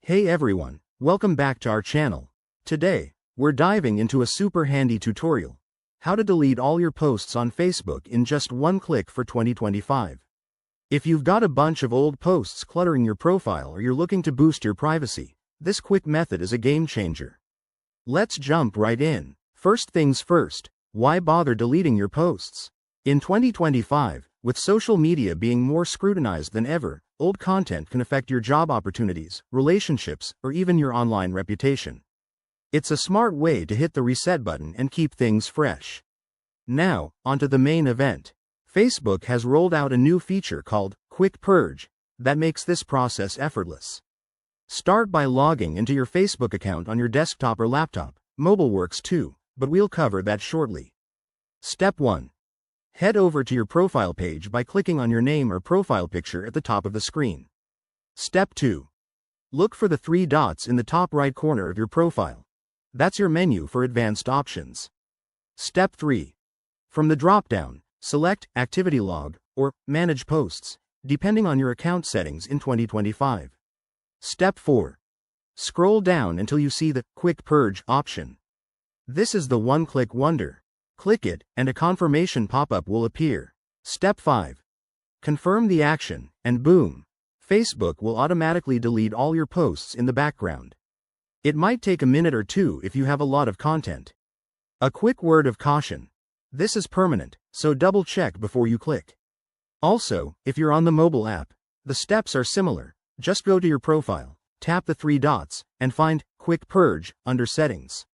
Hey everyone, welcome back to our channel. Today, we're diving into a super handy tutorial. How to delete all your posts on Facebook in just one click for 2025. If you've got a bunch of old posts cluttering your profile or you're looking to boost your privacy, this quick method is a game changer. Let's jump right in. First things first, why bother deleting your posts? In 2025, with social media being more scrutinized than ever, old content can affect your job opportunities, relationships, or even your online reputation. It's a smart way to hit the reset button and keep things fresh. Now, onto the main event. Facebook has rolled out a new feature called Quick Purge that makes this process effortless. Start by logging into your Facebook account on your desktop or laptop. Mobile works too, but we'll cover that shortly. Step 1. Head over to your profile page by clicking on your name or profile picture at the top of the screen. Step 2. Look for the 3 dots in the top right corner of your profile. That's your menu for advanced options. Step 3. From the drop-down, select Activity Log or Manage Posts, depending on your account settings in 2025. Step 4. Scroll down until you see the Quick Purge option. This is the one-click wonder. Click it, and a confirmation pop-up will appear. Step 5. Confirm the action, and boom! Facebook will automatically delete all your posts in the background. It might take a minute or two if you have a lot of content. A quick word of caution. This is permanent, so double-check before you click. Also, if you're on the mobile app, the steps are similar. Just go to your profile, tap the 3 dots, and find Quick Purge under Settings.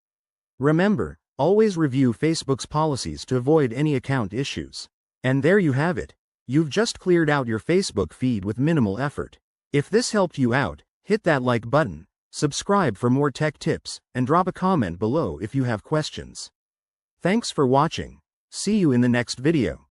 Remember, always review Facebook's policies to avoid any account issues. And there you have it. You've just cleared out your Facebook feed with minimal effort. If this helped you out, hit that like button, subscribe for more tech tips, and drop a comment below if you have questions. Thanks for watching. See you in the next video.